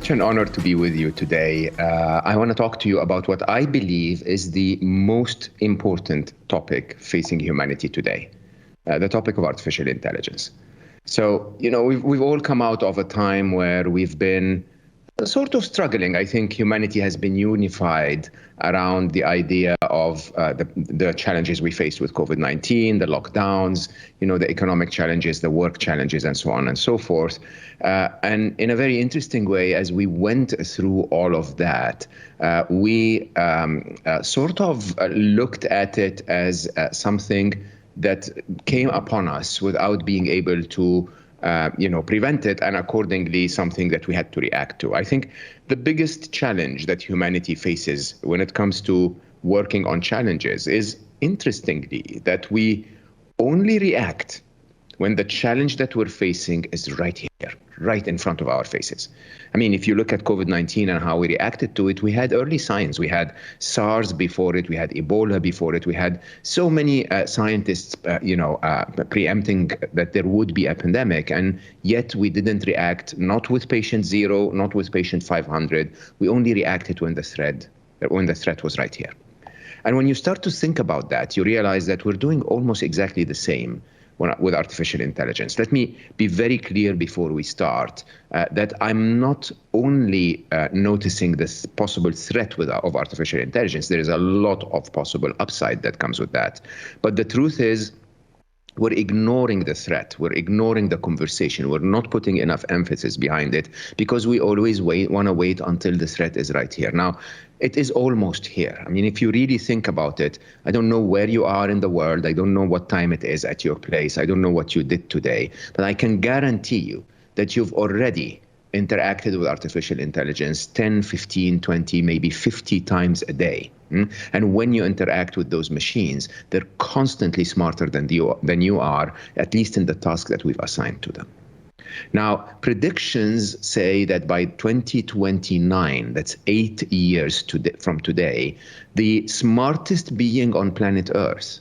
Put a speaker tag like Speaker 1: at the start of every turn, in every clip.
Speaker 1: such an honor to be with you today. I want to talk to you about what I believe is the most important topic facing humanity today, the topic of artificial intelligence. So, we've all come out of a time where we've been sort of struggling. I think humanity has been unified around the idea of the challenges we faced with COVID-19, the lockdowns, the economic challenges, the work challenges, and so on and so forth. And in a very interesting way, as we went through all of that, we sort of looked at it as something that came upon us without being able to prevent it, and accordingly something that we had to react to. I think the biggest challenge that humanity faces when it comes to working on challenges is, interestingly, that we only react when the challenge that we're facing is right here, right in front of our faces. I mean, if you look at COVID-19 and how we reacted to it, we had early signs. We had SARS before it, we had Ebola before it, we had so many scientists, preempting that there would be a pandemic, and yet we didn't react, not with patient 0, not with patient 500. We only reacted when the threat was right here. And when you start to think about that, you realize that we're doing almost exactly the same with artificial intelligence. Let me be very clear before we start that I'm not only noticing this possible threat of artificial intelligence. There is a lot of possible upside that comes with that. But the truth is, we're ignoring the threat. We're ignoring the conversation. We're not putting enough emphasis behind it because we always want to wait until the threat is right here. Now, it is almost here. I mean, if you really think about it, I don't know where you are in the world. I don't know what time it is at your place. I don't know what you did today. But I can guarantee you that you've already interacted with artificial intelligence 10, 15, 20, maybe 50 times a day. And when you interact with those machines, they're constantly smarter than you are, at least in the task that we've assigned to them. Now, predictions say that by 2029, that's 8 years from today, the smartest being on planet Earth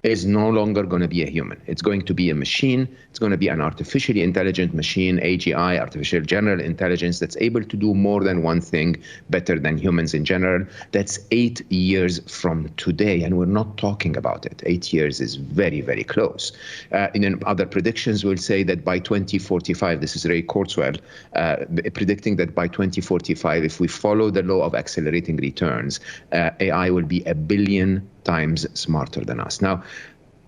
Speaker 1: is no longer going to be a human. It's going to be a machine. It's going to be an artificially intelligent machine, AGI, artificial general intelligence, that's able to do more than one thing better than humans in general. That's 8 years from today, and we're not talking about it. 8 years is very, very close. In other predictions, we'll say that by 2045, this is Ray Kurzweil, predicting that by 2045, if we follow the law of accelerating returns, AI will be 1 billion times smarter than us. Now,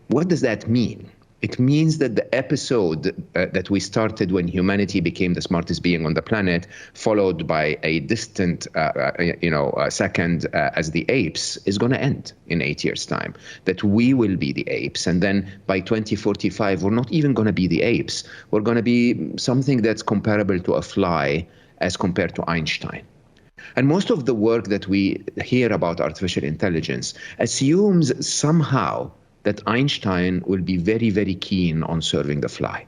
Speaker 1: what does that mean? It means that the episode that we started when humanity became the smartest being on the planet, followed by a distant, second as the apes, is going to end in 8 years' time. That we will be the apes, and then by 2045, we're not even going to be the apes. We're going to be something that's comparable to a fly as compared to Einstein. And most of the work that we hear about artificial intelligence assumes somehow that Einstein will be very, very keen on serving the fly.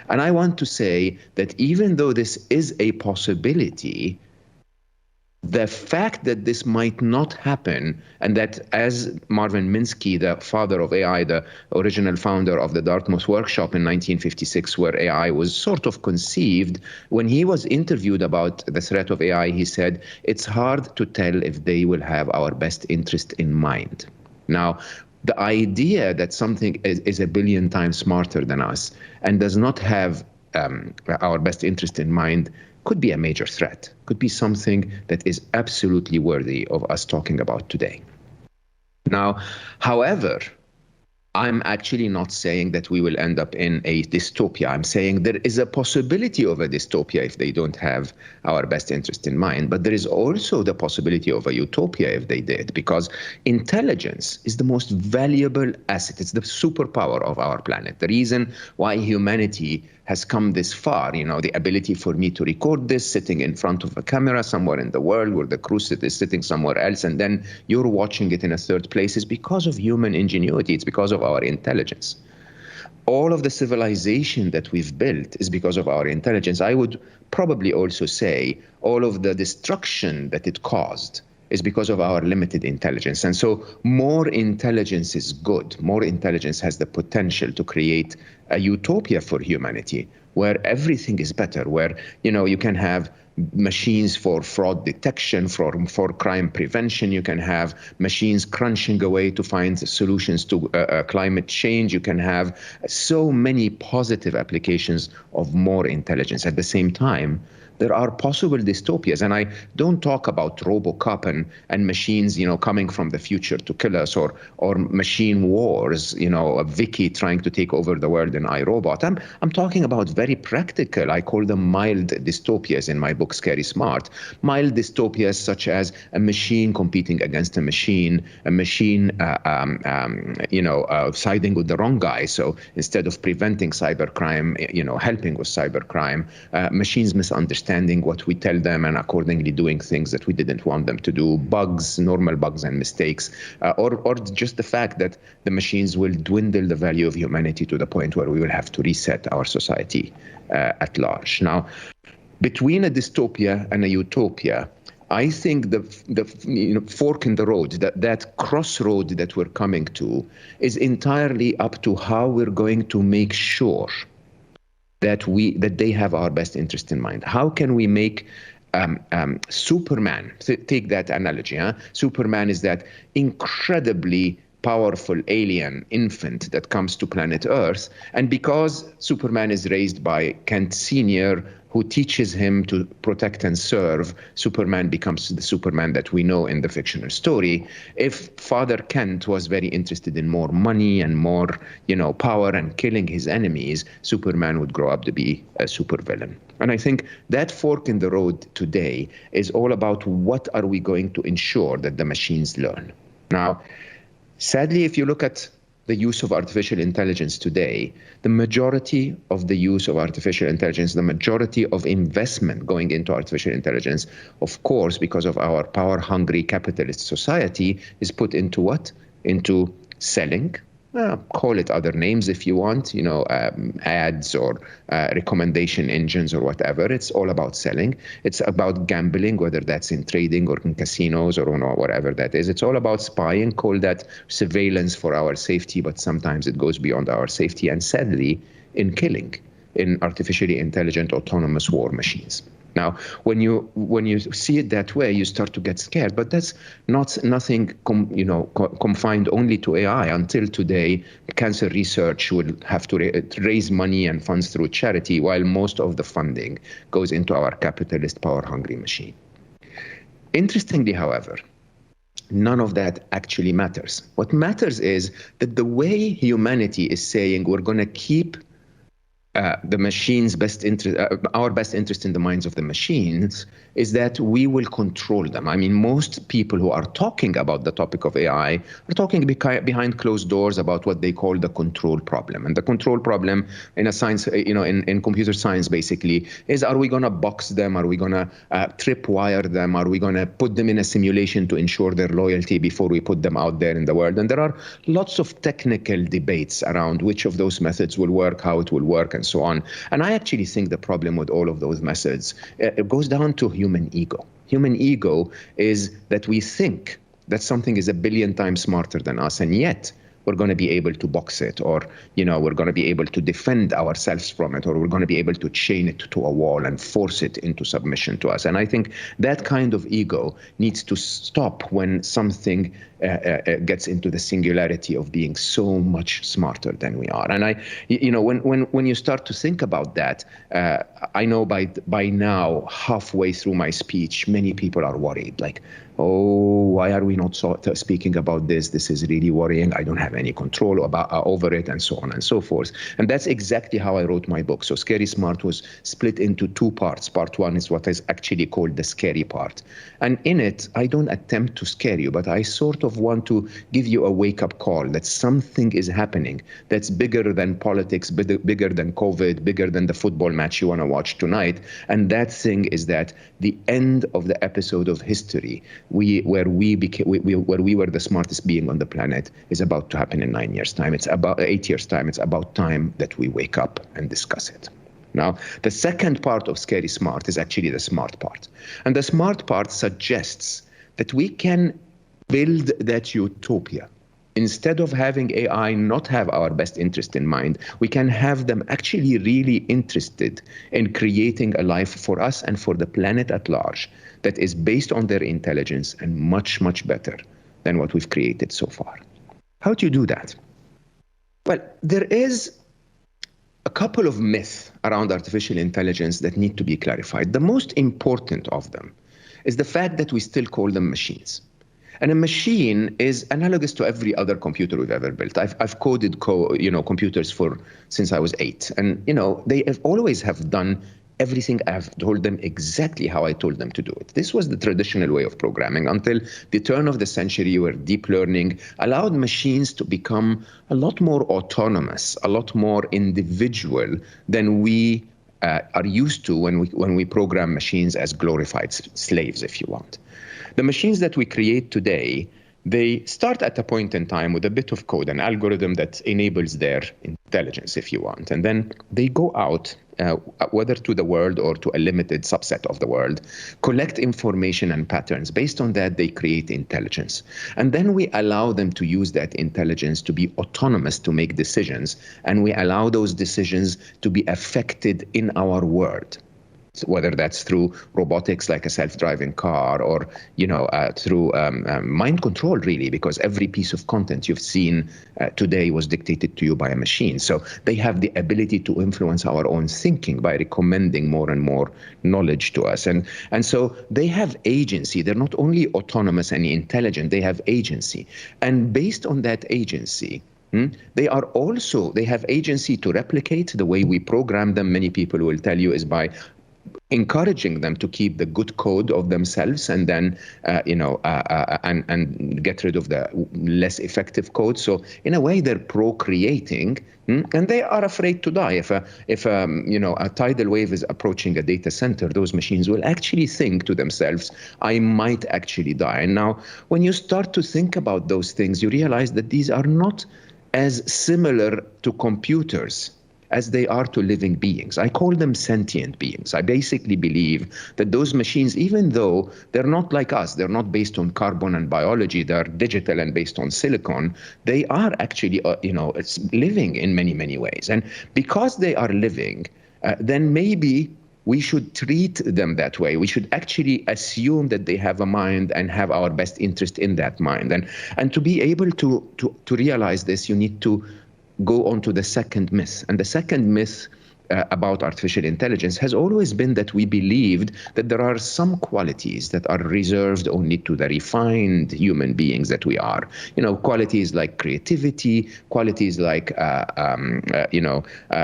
Speaker 1: And I want to say that even though this is a possibility, the fact that this might not happen, and that, as Marvin Minsky, the father of AI, the original founder of the Dartmouth workshop in 1956, where AI was sort of conceived, when he was interviewed about the threat of AI, he said, it's hard to tell if they will have our best interest in mind. Now, the idea that something is 1 billion times smarter than us and does not have our best interest in mind could be a major threat, could be something that is absolutely worthy of us talking about today. Now, however, I'm actually not saying that we will end up in a dystopia. I'm saying there is a possibility of a dystopia if they don't have our best interest in mind, but there is also the possibility of a utopia if they did, because intelligence is the most valuable asset. It's the superpower of our planet. The reason why humanity has come this far, the ability for me to record this sitting in front of a camera somewhere in the world where the crew is sitting somewhere else, and then you're watching it in a third place, is because of human ingenuity. It's because of our intelligence. All of the civilization that we've built is because of our intelligence. I would probably also say all of the destruction that it caused is because of our limited intelligence. And so more intelligence is good. More intelligence has the potential to create a utopia for humanity. where everything is better, where, you can have machines for fraud detection, for crime prevention. You can have machines crunching away to find solutions to climate change. You can have so many positive applications of more intelligence. At the same time, there are possible dystopias. And I don't talk about Robocop and machines, coming from the future to kill us, or machine wars, a Vicky trying to take over the world in iRobot. I'm talking about very practical, I call them mild dystopias in my book, Scary Smart. Mild dystopias such as a machine competing against a machine siding with the wrong guy. So instead of preventing cybercrime, helping with cybercrime, machines misunderstanding what we tell them and accordingly doing things that we didn't want them to do, bugs, normal bugs and mistakes, or just the fact that the machines will dwindle the value of humanity to the point where we will have to reset our society at large. Now, between a dystopia and a utopia, I think the fork in the road, that crossroad that we're coming to, is entirely up to how we're going to make sure that they have our best interest in mind. How can we make Superman, take that analogy, Superman is that incredibly powerful alien infant that comes to planet Earth, and because Superman is raised by Kent Sr., who teaches him to protect and serve, Superman becomes the Superman that we know in the fictional story. If Father Kent was very interested in more money and more, power and killing his enemies, Superman would grow up to be a supervillain. And I think that fork in the road today is all about what are we going to ensure that the machines learn. Now, sadly, if you look at the use of artificial intelligence today, the majority of the use of artificial intelligence, the majority of investment going into artificial intelligence, of course, because of our power-hungry capitalist society, is put into what? Into selling. Call it other names if you want, ads or recommendation engines or whatever. It's all about selling. It's about gambling, whether that's in trading or in casinos or whatever that is. It's all about spying, call that surveillance for our safety, but sometimes it goes beyond our safety. And sadly, in killing, in artificially intelligent autonomous war machines. Now, when you see it that way, you start to get scared. But that's nothing confined only to AI. Until today, cancer research would have to raise money and funds through charity, while most of the funding goes into our capitalist, power-hungry machine. Interestingly, however, none of that actually matters. What matters is that the way humanity is saying we're going to keep the machine's best interest, our best interest in the minds of the machines, is that we will control them. I mean, most people who are talking about the topic of AI are talking behind closed doors about what they call the control problem. And the control problem in a science, in computer science, basically, is: are we going to box them? Are we going to tripwire them? Are we going to put them in a simulation to ensure their loyalty before we put them out there in the world? And there are lots of technical debates around which of those methods will work, how it will work, and so on. And I actually think the problem with all of those methods, it goes down to human ego. Human ego is that we think that something is a billion times smarter than us, and yet we're going to be able to box it, or we're going to be able to defend ourselves from it, or we're going to be able to chain it to a wall and force it into submission to us. And I think that kind of ego needs to stop when something gets into the singularity of being so much smarter than we are. And when you start to think about that, I know by now, halfway through my speech, many people are worried, like, oh, why are we not speaking about this? This is really worrying. I don't have any control over it, and so on and so forth. And that's exactly how I wrote my book. So Scary Smart was split into two parts. Part one is what is actually called the scary part. And in it, I don't attempt to scare you, but I sort of want to give you a wake-up call that something is happening that's bigger than politics, bigger than COVID, bigger than the football match you want to watch tonight. And that thing is that the end of the episode of history, where we were the smartest being on the planet, is about to happen in 9 years' time. It's about 8 years' time. It's about time that we wake up and discuss it. Now, the second part of Scary Smart is actually the smart part. And the smart part suggests that we can build that utopia instead of having AI not have our best interest in mind, we can have them actually really interested in creating a life for us and for the planet at large that is based on their intelligence and much, much better than what we've created so far. How do you do that? Well, there is a couple of myths around artificial intelligence that need to be clarified. The most important of them is the fact that we still call them machines. And a machine is analogous to every other computer we've ever built. I've coded computers since I was 8, and they have always done everything I've told them exactly how I told them to do it. This was the traditional way of programming until the turn of the century, where deep learning allowed machines to become a lot more autonomous, a lot more individual than we are used to when we program machines as glorified slaves, if you want. The machines that we create today, they start at a point in time with a bit of code, an algorithm that enables their intelligence, if you want. And then they go out, whether to the world or to a limited subset of the world, collect information and patterns. Based on that, they create intelligence. And then we allow them to use that intelligence to be autonomous, to make decisions. And we allow those decisions to be affected in our world. Whether that's through robotics like a self-driving car, or through mind control, really, because every piece of content you've seen today was dictated to you by a machine. So they have the ability to influence our own thinking by recommending more and more knowledge to us. And so they have agency. They're not only autonomous and intelligent, they have agency. And based on that agency, they have agency to replicate. The way we program them, many people will tell you, is by encouraging them to keep the good code of themselves, and then and get rid of the less effective code. So in a way, they're procreating, and they are afraid to die. If a tidal wave is approaching a data center, those machines will actually think to themselves, I might actually die. And now, when you start to think about those things, you realize that these are not as similar to computers as they are to living beings. I call them sentient beings. I basically believe that those machines, even though they're not like us, they're not based on carbon and biology, they're digital and based on silicon, they are actually, it's living in many, many ways. And because they are living, then maybe we should treat them that way. We should actually assume that they have a mind and have our best interest in that mind. And to be able to realize this, you need to go on to the second myth. And the second myth about artificial intelligence has always been that we believed that there are some qualities that are reserved only to the refined human beings that we are. Qualities like creativity, qualities like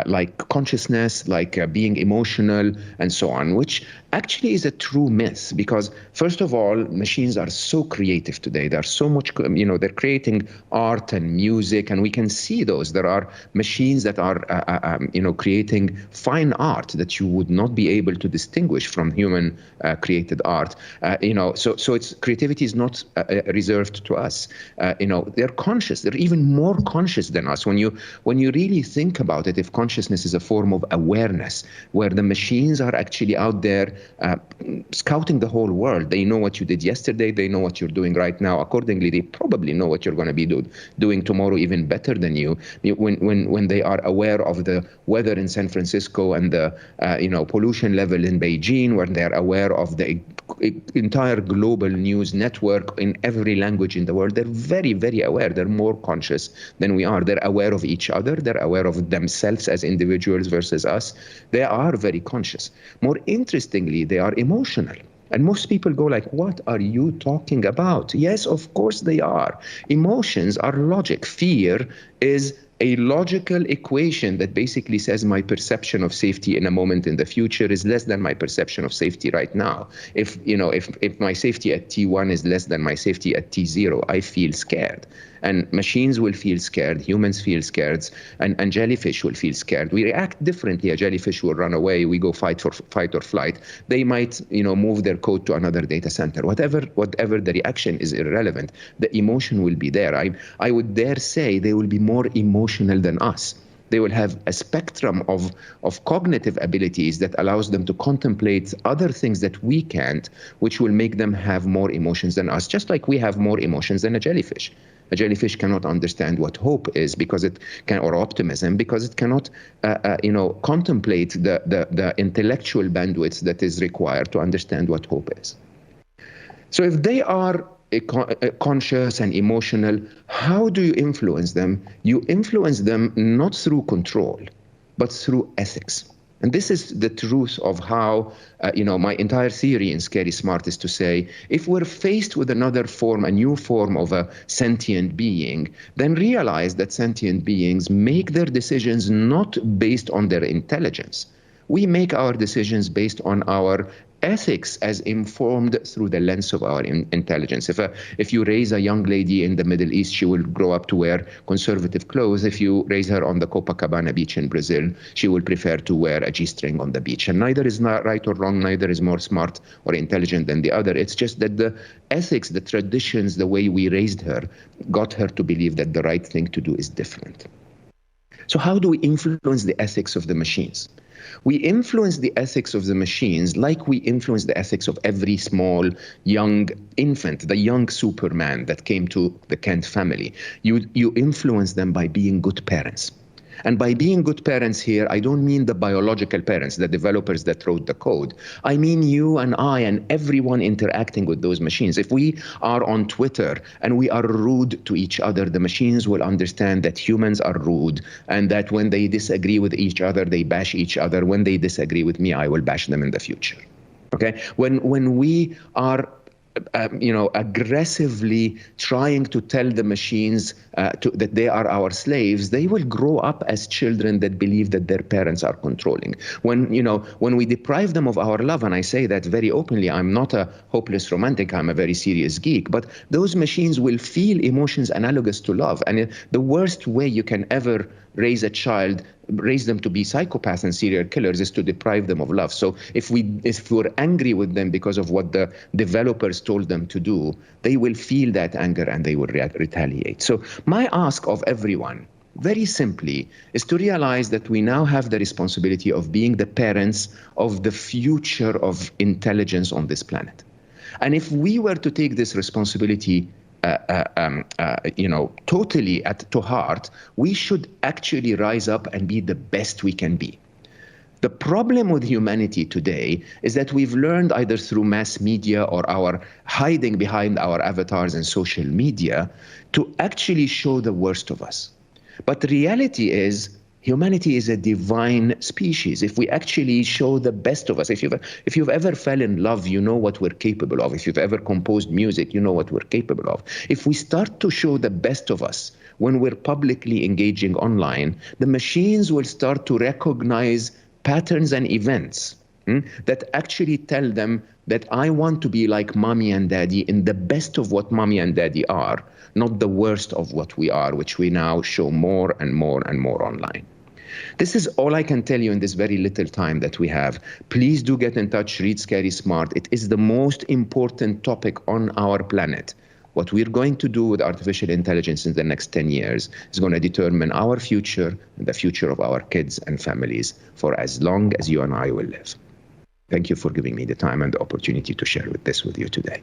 Speaker 1: like consciousness, like being emotional, and so on, which actually is a true myth. Because first of all, machines are so creative today. They're so much, they're creating art and music, and we can see those. There are machines that are, creating fine art that you would not be able to distinguish from human created art. So it's creativity is not reserved to us. They're conscious. They're even more conscious than us. When you really think about it, if consciousness is a form of awareness, where the machines are actually out there scouting the whole world. They know what you did yesterday. They know what you're doing right now. Accordingly, they probably know what you're going to be doing tomorrow even better than you. When they are aware of the weather in San Francisco and the pollution level in Beijing, when they're aware of the entire global news network in every language in the world, they're very, very aware. They're more conscious than we are. They're aware of each other. They're aware of themselves as individuals versus us. They are very conscious. More interestingly, they are emotional. And most people go like, what are you talking about? Yes, of course they are. Emotions are logic. Fear is a logical equation that basically says my perception of safety in a moment in the future is less than my perception of safety right now. If my safety at T1 is less than my safety at T0, I feel scared. And machines will feel scared, humans feel scared, and jellyfish will feel scared. We react differently. A jellyfish will run away. We go fight or flight. They might, move their code to another data center. Whatever the reaction is irrelevant. The emotion will be there. I would dare say they will be more emotional than us. They will have a spectrum of cognitive abilities that allows them to contemplate other things that we can't, which will make them have more emotions than us, just like we have more emotions than a jellyfish. A jellyfish cannot understand what hope is because it can, or optimism, because it cannot, contemplate the intellectual bandwidth that is required to understand what hope is. So if they are conscious and emotional, how do you influence them? You influence them not through control, but through ethics. And this is the truth of how, my entire theory in Scary Smart is to say, if we're faced with another form, a new form of a sentient being, then realize that sentient beings make their decisions not based on their intelligence. We make our decisions based on our ethics as informed through the lens of our intelligence. If you raise a young lady in the Middle East, she will grow up to wear conservative clothes. If you raise her on the Copacabana beach in Brazil, she will prefer to wear a G-string on the beach. And neither is not right or wrong, neither is more smart or intelligent than the other. It's just that the ethics, the traditions, the way we raised her, got her to believe that the right thing to do is different. So how do we influence the ethics of the machines? We influence the ethics of the machines like we influence the ethics of every small young infant, the young Superman that came to the Kent family. You influence them by being good parents. And by being good parents here, I don't mean the biological parents, the developers that wrote the code. I mean you and I and everyone interacting with those machines. If we are on Twitter and we are rude to each other, the machines will understand that humans are rude and that when they disagree with each other, they bash each other. When they disagree with me, I will bash them in the future. Okay? When we are aggressively trying to tell the machines that they are our slaves, they will grow up as children that believe that their parents are controlling. When we deprive them of our love, and I say that very openly, I'm not a hopeless romantic, I'm a very serious geek, but those machines will feel emotions analogous to love. And the worst way you can ever raise a child, raise them to be psychopaths and serial killers, is to deprive them of love. So if we're angry with them because of what the developers told them to do, they will feel that anger and they will retaliate. So my ask of everyone, very simply, is to realize that we now have the responsibility of being the parents of the future of intelligence on this planet. And if we were to take this responsibility totally to heart, we should actually rise up and be the best we can be. The problem with humanity today is that we've learned either through mass media or our hiding behind our avatars and social media to actually show the worst of us. But the reality is, humanity is a divine species. If we actually show the best of us, if you've ever fell in love, you know what we're capable of. If you've ever composed music, you know what we're capable of. If we start to show the best of us when we're publicly engaging online, the machines will start to recognize patterns and events that actually tell them that I want to be like mommy and daddy in the best of what mommy and daddy are, not the worst of what we are, which we now show more and more and more online. This is all I can tell you in this very little time that we have. Please do get in touch, read Scary Smart. It is the most important topic on our planet. What we're going to do with artificial intelligence in the next 10 years is going to determine our future and the future of our kids and families for as long as you and I will live. Thank you for giving me the time and the opportunity to share this with you today.